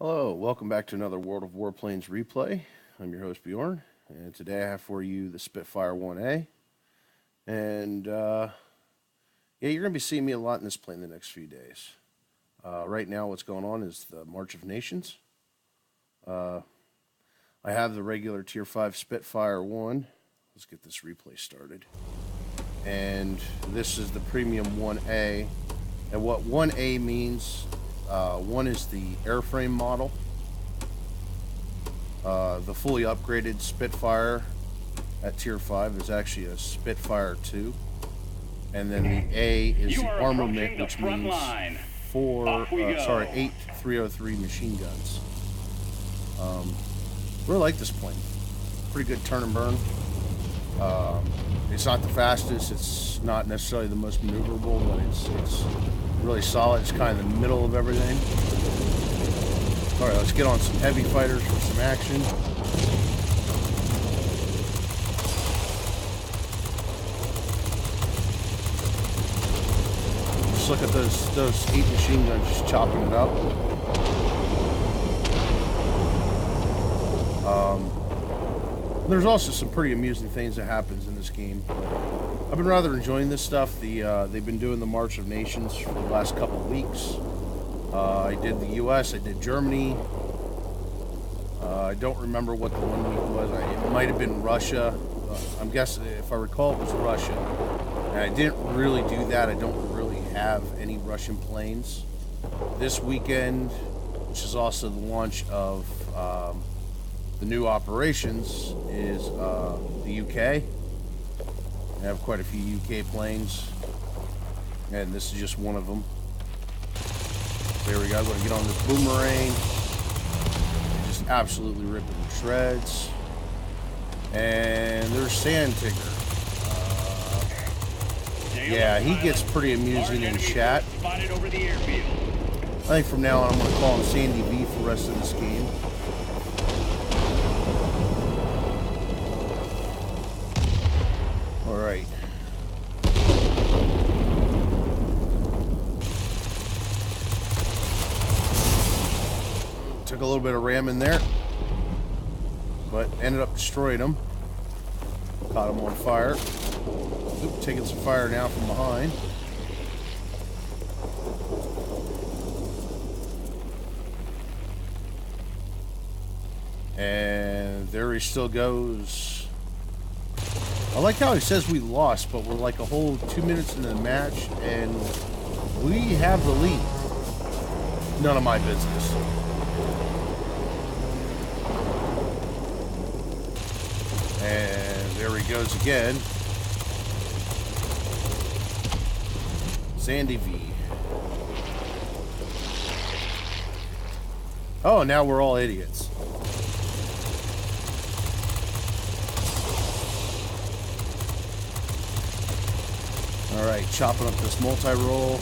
Hello, welcome back to another World of Warplanes replay. I'm your host Bjorn, and today I have for you the Spitfire 1A. And yeah, you're going to be seeing me a lot in this plane the next few days. Right now, what's going on is the March of Nations. I have the regular Tier 5 Spitfire 1. Let's get this replay started. And this is the Premium 1A. And what 1A means, one is the airframe model. The fully upgraded Spitfire at Tier 5 is actually a Spitfire 2. And then the A is the armament, which means 8 303 machine guns. Really like this plane. Pretty good turn and burn. It's not the fastest, it's not necessarily the most maneuverable, but it's really solid. It's kind of the middle of everything. Alright, let's get on some heavy fighters for some action. Just look at those 8 machine guns just chopping it up. There's also some pretty amusing things that happens in this game. I've been rather enjoying this stuff. They've been doing the March of Nations for the last couple of weeks. I did the U.S., I did Germany. I don't remember what the 1 week was. It might have been Russia. I'm guessing, if I recall, it was Russia. And I didn't really do that. I don't really have any Russian planes. This weekend, which is also the launch of the new operations, is the UK. I have quite a few UK planes, and this is just one of them. There we go. I'm going to get on this boomerang. Just absolutely rip it to shreds. And there's Sand Tigger. Yeah, he gets pretty amusing in chat. I think from now on I'm going to call him Sandy V for the rest of this game. Alright. Took a little bit of ramming there, but ended up destroying him. Caught him on fire. Oop, taking some fire now from behind. And there he still goes. I like how he says we lost, but we're like a whole 2 minutes into the match, and we have the lead. None of my business. And there he goes again. Sandy V. Oh, now we're all idiots. Alright, chopping up this multi-roll.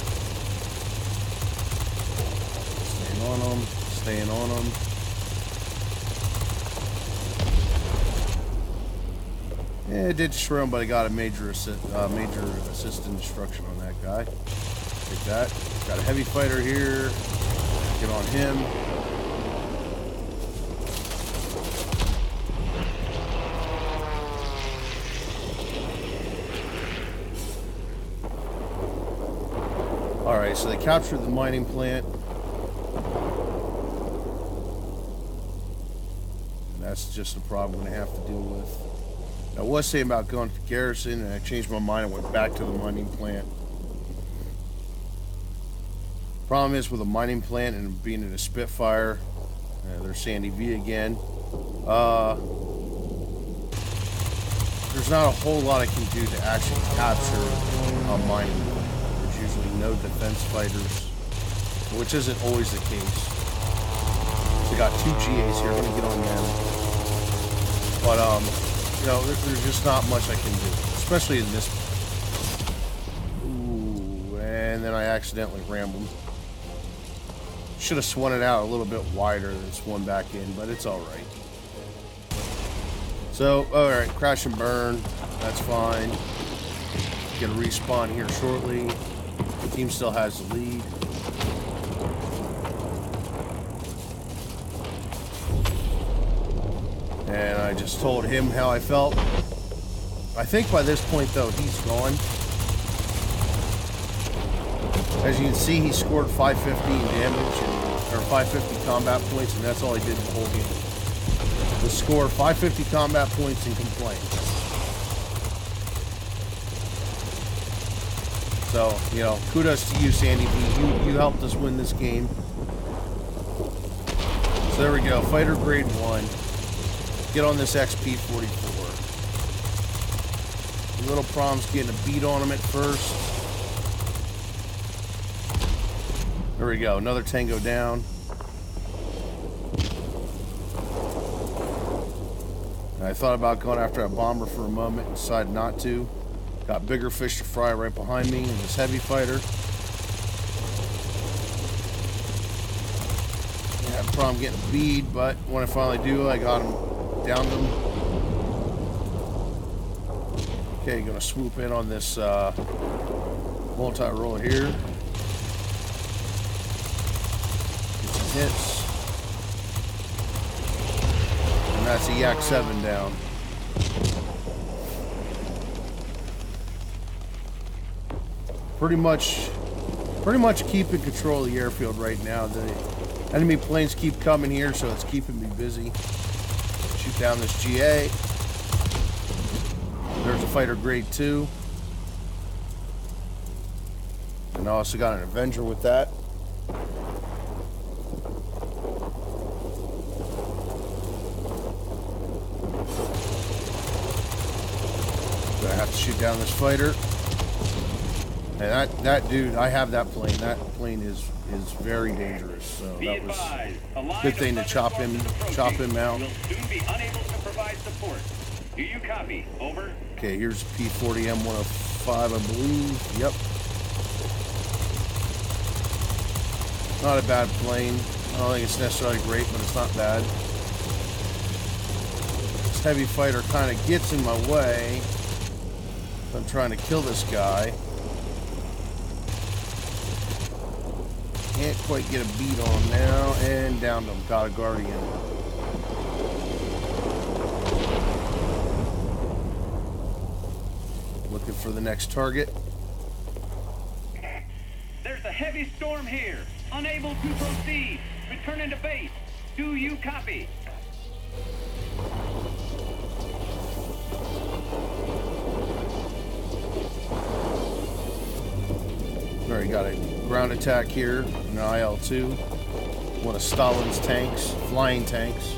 Staying on them, staying on them. Yeah, it did destroy him, but I got a major assist in destruction on that guy. Take that. Got a heavy fighter here. Get on him. Alright, so they captured the mining plant. And that's just a problem I'm going to have to deal with. I was saying about going to Garrison, and I changed my mind and went back to the mining plant. Problem is with a mining plant and being in a Spitfire, there's Sandy V again. There's not a whole lot I can do to actually capture a mining plant. There's usually no defense fighters, which isn't always the case. So I got 2 GAs here. I'm gonna get on them, but you know, there's just not much I can do, especially in this. Ooh, and then I accidentally rammed him. Should have swung it out a little bit wider than swung back in, but it's all right. So, all right, crash and burn. That's fine. Get a respawn here shortly. The team still has the lead. just told him how I felt. I think by this point, though, he's gone. As you can see, he scored 550 in damage, or 550 combat points, and that's all he did the whole game. The score 550 combat points and complaint. So, you know, kudos to you, Sandy B. You helped us win this game. So there we go, fighter grade 1. Get on this XP-44. Little Prom's getting a beat on him at first. There we go, another Tango down. I thought about going after a bomber for a moment, decided not to. Got bigger fish to fry right behind me in this heavy fighter. Yeah, Prom getting beat, but when I finally do, I got him, downed him. Okay, gonna swoop in on this multi-roller here. Get some hits. And that's a Yak 7 down. Pretty much keeping control of the airfield right now. The enemy planes keep coming here, so it's keeping me busy. Shoot down this GA. There's a fighter grade 2. And I also got an Avenger with that. So I have to shoot down this fighter. And that dude, I have that plane. That plane is very dangerous. So that was a good thing to chop him out. Do you copy? Over. Okay, here's P40M105, I believe. Yep. Not a bad plane. I don't think it's necessarily great, but it's not bad. This heavy fighter kind of gets in my way. I'm trying to kill this guy. Can't quite get a beat on him now, and downed him. Got a Guardian. Looking for the next target. There's a heavy storm here. Unable to proceed. Returning to base. Do you copy? Alright, got a ground attack here. An IL-2. One of Stalin's tanks. Flying tanks.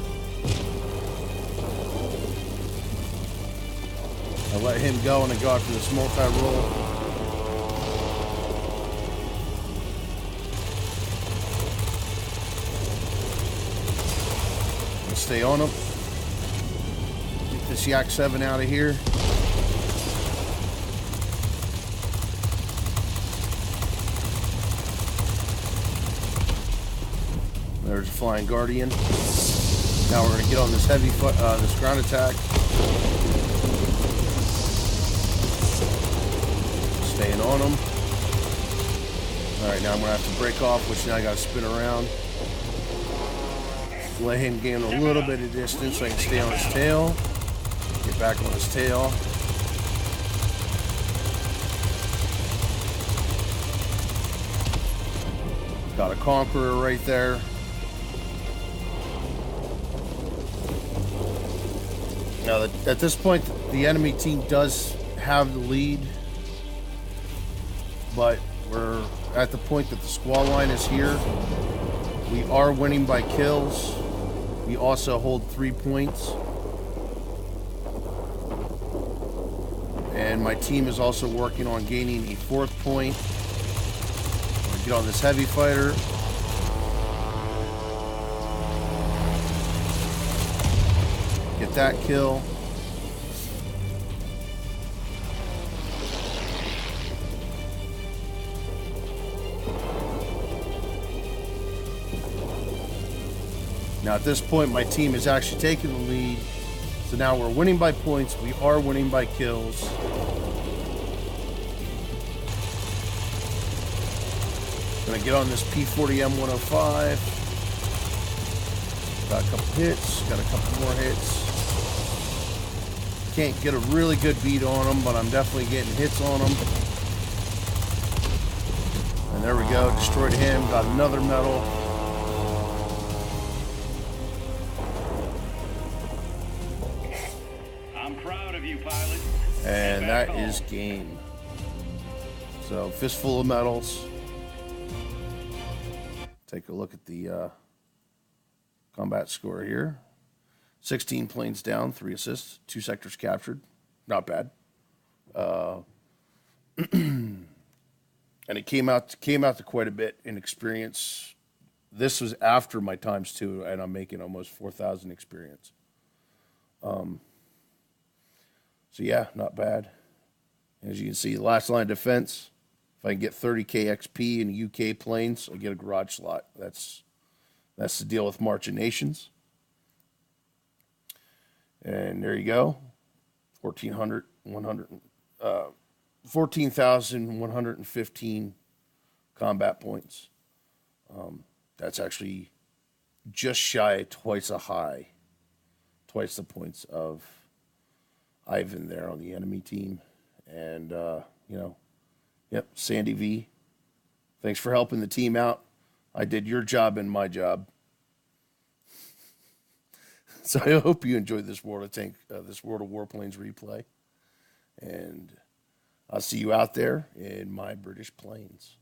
I let him go and I go after this multi-roll. Stay on him. Get this Yak 7 out of here. There's a Flying Guardian. Now we're going to get on this heavy, this ground attack. Staying on him. Alright, now I'm going to have to break off, which now I got to spin around. Let him gain a little bit of distance so I can stay on his tail. Get back on his tail. Got a Conqueror right there. Now, at this point, the enemy team does have the lead, but we're at the point that the squall line is here. We are winning by kills. We also hold 3 points. And my team is also working on gaining a 4th point. I'm gonna get on this heavy fighter. Get that kill. Now at this point, my team is actually taking the lead. So now we're winning by points. We are winning by kills. Gonna get on this P40M105. Got a couple hits. Got a couple more hits. can't get a really good beat on them, but I'm definitely getting hits on them. And there we go, destroyed him, got another medal. I'm proud of you, pilot. And that is game. So, fistful of medals. Take a look at the combat score here. 16 planes down, 3 assists, 2 sectors captured. Not bad. And it came out to quite a bit in experience. This was after my times 2, and I'm making almost 4,000 experience. So yeah, not bad. As you can see, last line of defense. If I can get 30k XP in UK planes, I get a garage slot. That's the deal with March of Nations. And there you go, 14,115 combat points. That's actually just shy twice the points of Ivan there on the enemy team. And, yep, Sandy V, thanks for helping the team out. I did your job and my job. So I hope you enjoyed this World of Warplanes replay. And I'll see you out there in my British planes.